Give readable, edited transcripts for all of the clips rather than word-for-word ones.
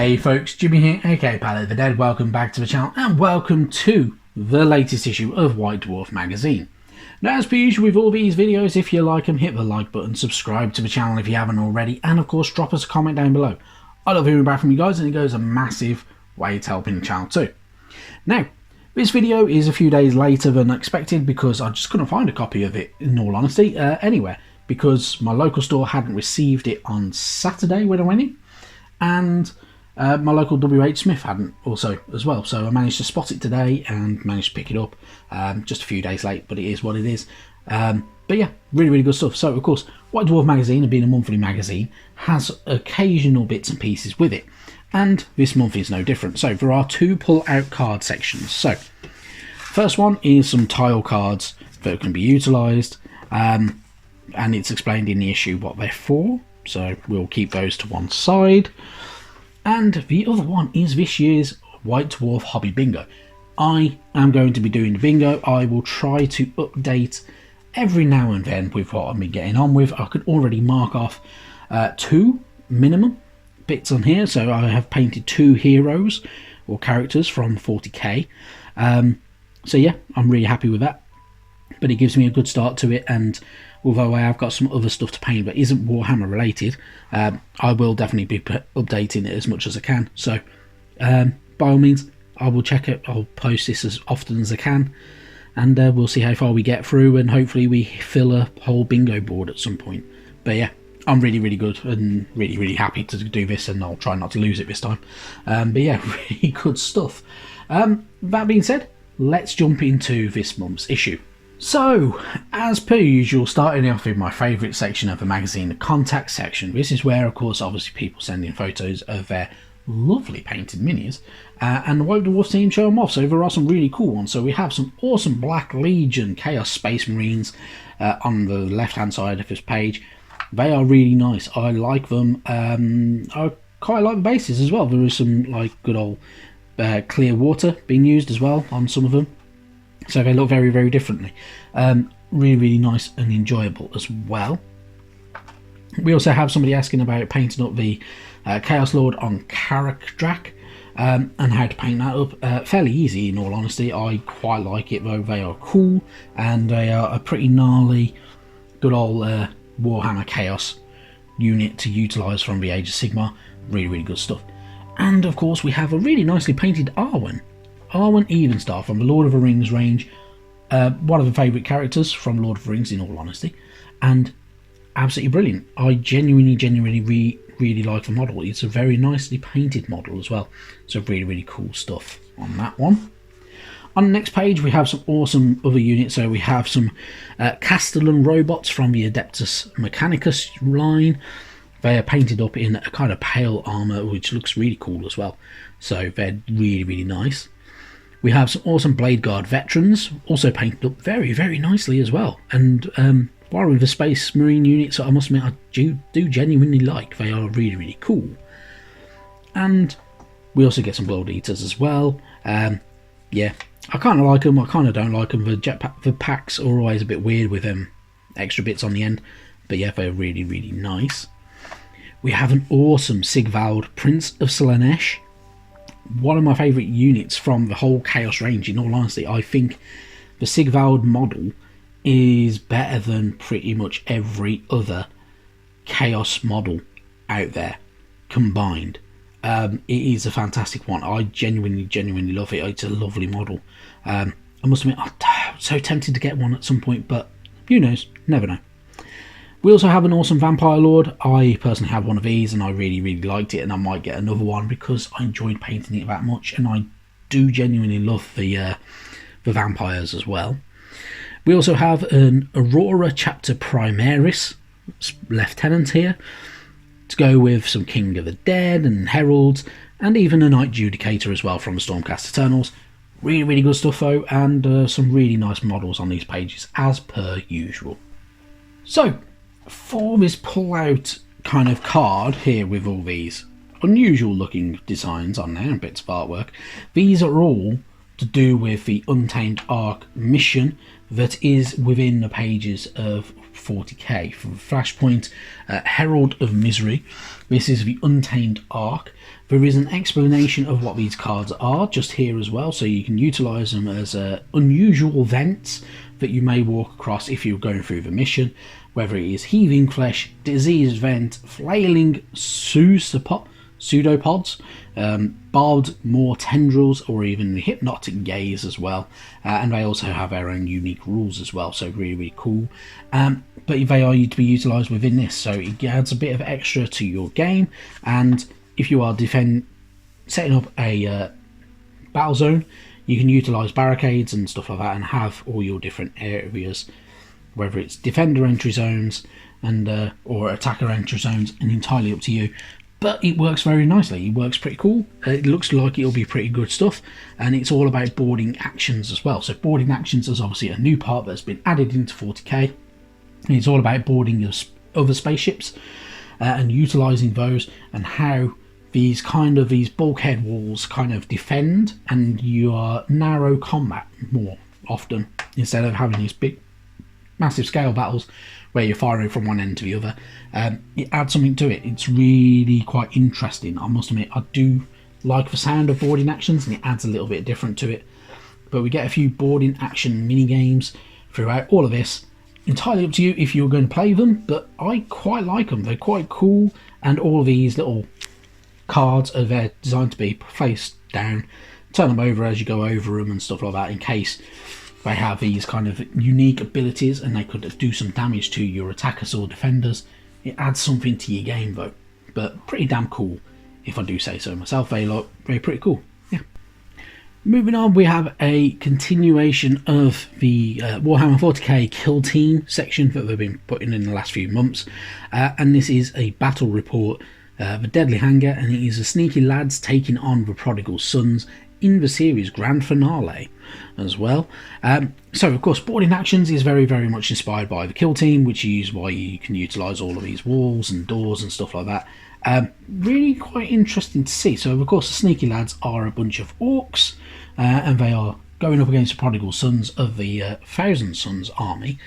Hey folks, Jimmy here, aka Pally the Dead. Welcome back to the channel and welcome to the latest issue of White Dwarf magazine. Now, as per usual with all these videos, if you like them, hit the like button, subscribe to the channel if you haven't already, and of course drop us a comment down below. I love hearing back from you guys and it goes a massive way to helping the channel too. Now, this video is a few days later than expected because I just couldn't find a copy of it, in all honesty, anywhere, because my local store hadn't received it on Saturday when I went in, and my local WH Smith hadn't also as well, so I managed to spot it today and managed to pick it up, just a few days late, but it is what it is. But yeah, really good stuff. So of course, White Dwarf magazine, being a monthly magazine, has occasional bits and pieces with it, and this month is no different. So there are two pull out card sections. So first one is some tile cards that can be utilised, and it's explained in the issue what they're for, so we'll keep those to one side. And the other one is this year's White Dwarf Hobby Bingo. I am going to be doing the bingo. I will try to update every now and then with what I've been getting on with. I could already mark off two minimum bits on here. So I have painted two heroes or characters from 40k. So yeah, I'm really happy with that. But it gives me a good start to it, and although I have got some other stuff to paint that isn't Warhammer related, I will definitely be updating it as much as I can. So by all means, I will check it. I'll post this as often as I can, and we'll see how far we get through, and hopefully we fill a whole bingo board at some point. But yeah, I'm really good and really happy to do this, and I'll try not to lose it this time. But yeah, really good stuff. That being said, let's jump into this month's issue. So, as per usual, starting off with my favourite section of the magazine, the contact section. This is where, of course, obviously people send in photos of their lovely painted minis, and the White Dwarf team show them off. So there are some really cool ones. So we have some awesome Black Legion Chaos Space Marines on the left-hand side of this page. They are really nice. I like them. I quite like the bases as well. There is some like good old clear water being used as well on some of them. So they look very differently. Really nice and enjoyable as well. We also have somebody asking about painting up the Chaos Lord on Karakdrak, and how to paint that up. Fairly easy, in all honesty. I quite like it though. They are cool, and they are a pretty gnarly, good old Warhammer Chaos unit to utilise from the Age of Sigmar. Really good stuff. And of course we have a really nicely painted Arwen Evenstar from the Lord of the Rings range, one of the favourite characters from Lord of the Rings, in all honesty, and absolutely brilliant. I genuinely really like the model. It's a very nicely painted model as well, so really cool stuff on that one. On the next page we have some awesome other units. So we have some Castellan robots from the Adeptus Mechanicus line. They are painted up in a kind of pale armour, which looks really cool as well, so they're really nice. We have some awesome Blade Guard veterans, also painted up very nicely as well. And while with the Space Marine units, I must admit I do genuinely like. They are really cool. And we also get some World Eaters as well. Yeah, I kind of like them, I kind of don't like them. The packs are always a bit weird with extra bits on the end. But yeah, they're really nice. We have an awesome Sigvald Prince of Slaanesh. One of my favourite units from the whole Chaos range, in all honesty. I think the Sigvald model is better than pretty much every other Chaos model out there combined. It is a fantastic one. I genuinely love it. It's a lovely model. I must admit, I'm so tempted to get one at some point, but who knows, never know. We also have an awesome Vampire Lord. I personally have one of these and I really liked it, and I might get another one because I enjoyed painting it that much, and I do genuinely love the vampires as well. We also have an Aurora Chapter Primaris Lieutenant here, to go with some King of the Dead and Heralds, and even a Night Judicator as well from the Stormcast Eternals. Really good stuff though, and some really nice models on these pages as per usual. So, for this pull-out kind of card here with all these unusual looking designs on there and bits of artwork, these are all to do with the Untamed Ark mission that is within the pages of 40k. From Flashpoint, Herald of Misery. This is the Untamed Ark. There is an explanation of what these cards are just here as well, so you can utilise them as unusual vents that you may walk across if you're going through the mission, whether it is Heaving Flesh, Diseased Vent, Flailing Pseudopods, Barbed Maw Tendrils, or even the Hypnotic Gaze as well. And they also have their own unique rules as well, so really, really cool. But they are to be utilised within this, so it adds a bit of extra to your game. And if you are setting up a battle zone, you can utilise barricades and stuff like that and have all your different areas, whether it's defender entry zones and or attacker entry zones, and entirely up to you. But it works very nicely. It works pretty cool. It looks like it'll be pretty good stuff, and it's all about boarding actions as well. So boarding actions is obviously a new part that's been added into 40k. And it's all about boarding your other spaceships and utilising those, and how these bulkhead walls kind of defend, and you are narrow combat more often instead of having these big massive scale battles where you're firing from one end to the other. It adds something to it. It's really quite interesting. I must admit, I do like the sound of boarding actions, and it adds a little bit different to it. But we get a few boarding action mini games throughout all of this. Entirely up to you if you're going to play them, but I quite like them. They're quite cool, and all of these little cards are there designed to be placed down. Turn them over as you go over them and stuff like that, in case they have these kind of unique abilities and they could do some damage to your attackers or defenders. It adds something to your game though, but pretty damn cool if I do say so myself. They look very pretty cool. Yeah. Moving on, we have a continuation of the Warhammer 40k Kill Team section that they've been putting in the last few months, and this is a battle report, the Deadly Hanger, and it is the sneaky lads taking on the prodigal sons in the series grand finale as well. So of course boarding actions is very, very much inspired by the Kill Team, which is why you can utilise all of these walls and doors and stuff like that. Really quite interesting to see. So of course the sneaky lads are a bunch of orcs, and they are going up against the prodigal sons of the Thousand Sons army.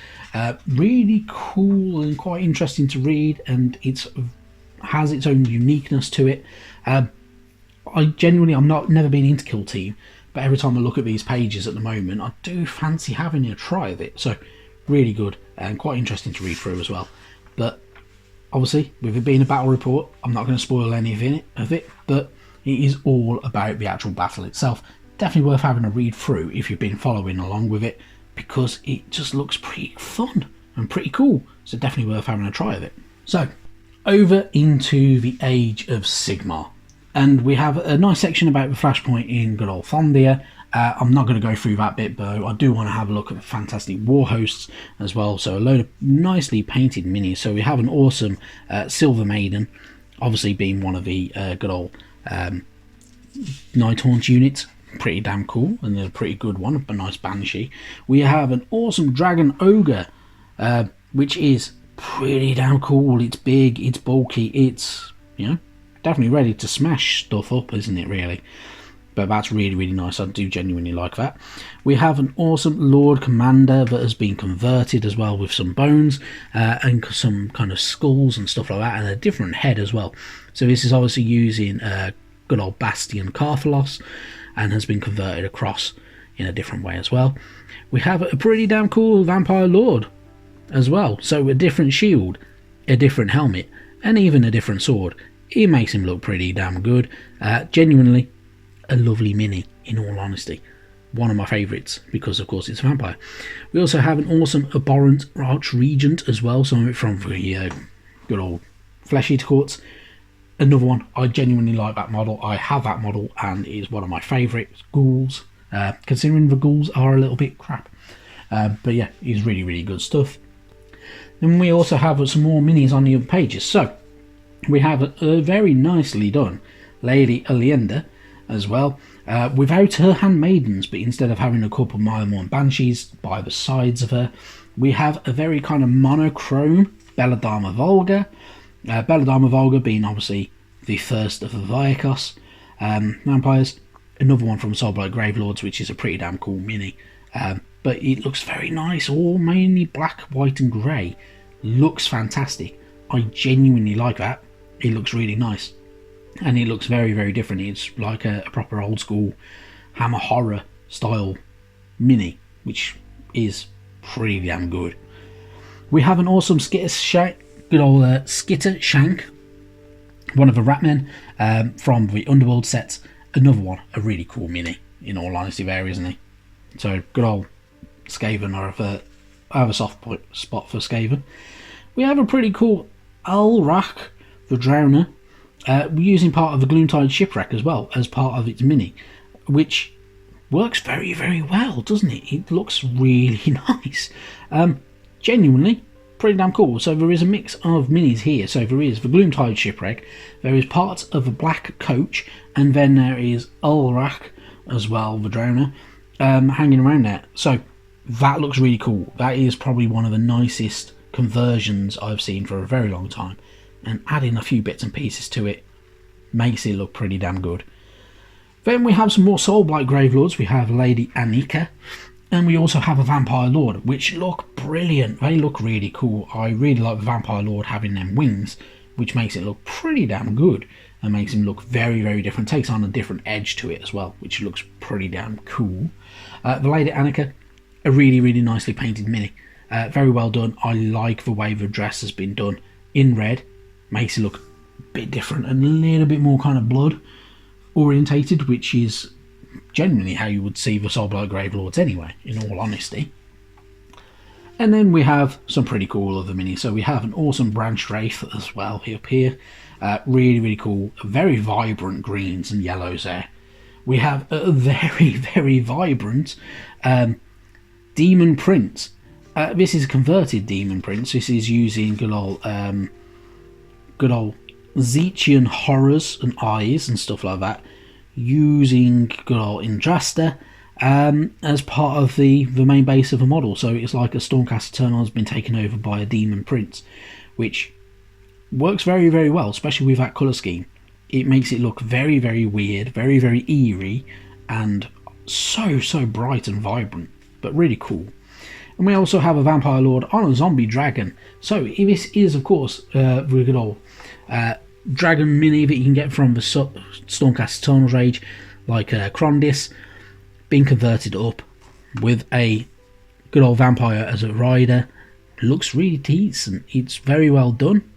Really cool and quite interesting to read, and it has its own uniqueness to it. I'm never been into Kill Team, but every time I look at these pages at the moment, I do fancy having a try of it. So really good and quite interesting to read through as well. But obviously, with it being a battle report, I'm not going to spoil any of it, but it is all about the actual battle itself. Definitely worth having a read through if you've been following along with it, because it just looks pretty fun and pretty cool. So definitely worth having a try of it. So over into the Age of Sigmar. And we have a nice section about the Flashpoint in good old Thondia. I'm not going to go through that bit, though. I do want to have a look at the fantastic war hosts as well. So a load of nicely painted minis. So we have an awesome Silver Maiden, obviously being one of the good old Nighthaunt units. Pretty damn cool, and a pretty good one, a nice Banshee. We have an awesome Dragon Ogre, which is pretty damn cool. It's big, it's bulky, it's, definitely ready to smash stuff up, isn't it, really? But that's really, really nice. I do genuinely like that. We have an awesome Lord Commander that has been converted as well, with some bones and some kind of skulls and stuff like that, and a different head as well. So this is obviously using good old Bastion Carthalos, and has been converted across in a different way as well. We have a pretty damn cool Vampire Lord as well. So a different shield, a different helmet, and even a different sword. It makes him look pretty damn good. Genuinely a lovely mini, in all honesty. One of my favourites, because of course it's a vampire. We also have an awesome Abhorrent Archregent as well, some of it from the good old Flesh Eater Courts. Another one, I genuinely like that model. I have that model, and it is one of my favourite ghouls, considering the ghouls are a little bit crap. But yeah, it's really, really good stuff. Then we also have some more minis on the other pages. So we have a very nicely done Lady Alienda as well, without her handmaidens, but instead of having a couple of Milemorn Banshees by the sides of her, we have a very kind of monochrome Belladama Volga. Belladama Volga being obviously the first of the Viacos vampires. Another one from Soulblight Gravelords, which is a pretty damn cool mini. but it looks very nice, all mainly black, white and grey. Looks fantastic. I genuinely like that. It looks really nice, and it looks very, very different. It's like a proper old school Hammer horror style mini, which is pretty damn good. We have an awesome Skitter Shank, good old Skitter Shank, one of the Ratmen from the Underworld sets. Another one, a really cool mini, in all honesty, there, isn't he? So good old Skaven. I have a soft spot for Skaven. We have a pretty cool Alrak the Drowner. We're using part of the Gloontide Shipwreck as well as part of its mini, which works very, very well, doesn't it? It looks really nice. Genuinely pretty damn cool. So there is a mix of minis here. So there is the Gloontide Shipwreck, there is parts of a black coach, and then there is Ulrak as well, the Drowner, hanging around there. So that looks really cool. That is probably one of the nicest conversions I've seen for a very long time, and adding a few bits and pieces to it makes it look pretty damn good. Then we have some more Soulblight Gravelords. We have Lady Anika, and we also have a Vampire Lord, which look brilliant. They look really cool. I really like the Vampire Lord having them wings, which makes it look pretty damn good and makes him look very, very different. Takes on a different edge to it as well, which looks pretty damn cool. The Lady Anika, a really, really nicely painted mini. Very well done. I like the way the dress has been done in red. Makes it look a bit different and a little bit more kind of blood orientated, which is genuinely how you would see the Soulblight Gravelords anyway, in all honesty. And then we have some pretty cool other minis. So we have an awesome Branch Wraith as well up here. Really, really cool. Very vibrant greens and yellows there. We have a very, very vibrant Demon Prince. This is a converted Demon Prince. This is using good old Zechian horrors and eyes and stuff like that, using good old Indrasta as part of the main base of a model. So it's like a Stormcast Eternal has been taken over by a Demon Prince, which works very, very well, especially with that colour scheme. It makes it look very, very weird, very, very eerie, and so bright and vibrant, but really cool. And we also have a Vampire Lord on a Zombie Dragon. So this is, of course, the good old dragon mini that you can get from the Stormcast Eternal Rage, like Krondis, being converted up with a good old vampire as a rider. Looks really decent. It's very well done.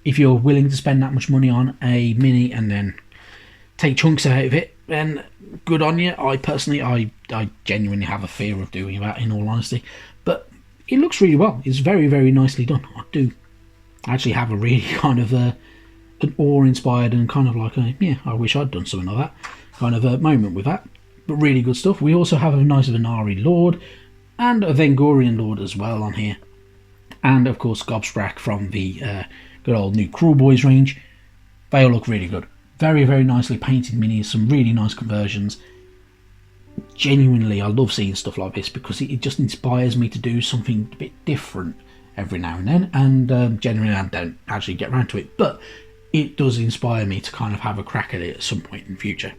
If you're willing to spend that much money on a mini and then take chunks out of it, then good on you. I personally, I genuinely have a fear of doing that, in all honesty, but it looks really well. It's very, very nicely done. I do actually have a really kind of an awe-inspired and kind of like a, yeah, I wish I'd done something like that kind of a moment with that. But really good stuff. We also have a nice Venari Lord and a Vengorian Lord as well on here, and of course Gobsprak from the good old new Cruel Boys range. They all look really good. Very, very nicely painted minis, some really nice conversions. Genuinely, I love seeing stuff like this because it just inspires me to do something a bit different every now and then, and generally I don't actually get around to it, but it does inspire me to kind of have a crack at it at some point in the future.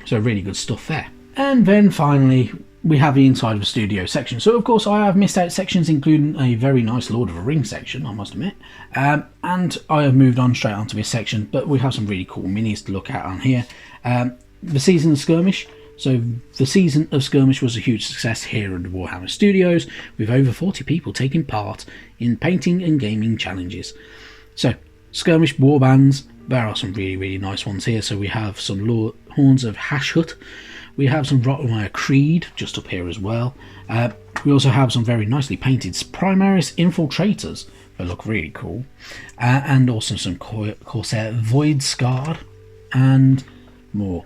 So really good stuff there. And then finally we have the inside of the studio section. So of course I have missed out sections, including a very nice Lord of the Rings section, I must admit, and I have moved on straight onto this section, but we have some really cool minis to look at on here. The Season of Skirmish. So the Season of Skirmish was a huge success here at Warhammer Studios, with over 40 people taking part in painting and gaming challenges. So Skirmish warbands, there are some really, really nice ones here. So we have some Horns of Hashut. We have some Rottenmire Creed just up here as well. We also have some very nicely painted Primaris Infiltrators that look really cool. And also some Corsair Void Scarred and more.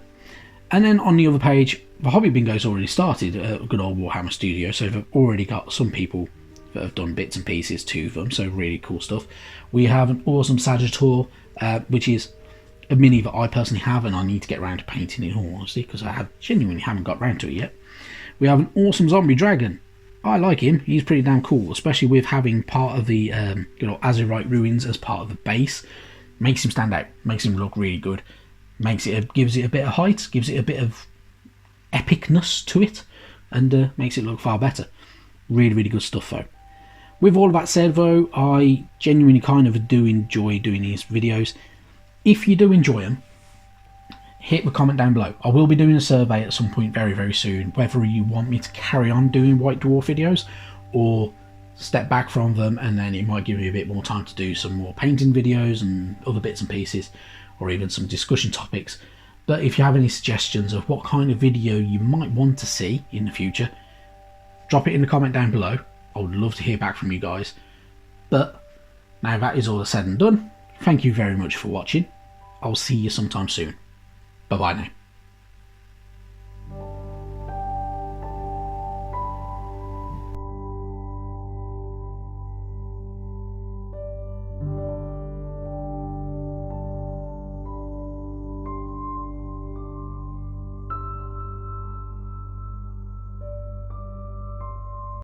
And then on the other page, the Hobby Bingo's already started at good old Warhammer Studio, so they've already got some people that have done bits and pieces to them, so really cool stuff. We have an awesome Sagittor, which is a mini that I personally have, and I need to get around to painting in all honesty, because I genuinely haven't got around to it yet. We have an awesome Zombie Dragon. I like him, he's pretty damn cool, especially with having part of the Azerite Ruins as part of the base. Makes him stand out, makes him look really good. Gives it a bit of height, gives it a bit of epicness to it, and makes it look far better. Really, really good stuff though. With all of that said though, I genuinely kind of do enjoy doing these videos. If you do enjoy them, hit the comment down below. I will be doing a survey at some point very, very soon, whether you want me to carry on doing White Dwarf videos or step back from them, and then it might give me a bit more time to do some more painting videos and other bits and pieces, or even some discussion topics. But if you have any suggestions of what kind of video you might want to see in the future, drop it in the comment down below. I would love to hear back from you guys. But now that is all said and done, thank you very much for watching. I'll see you sometime soon. Bye bye now.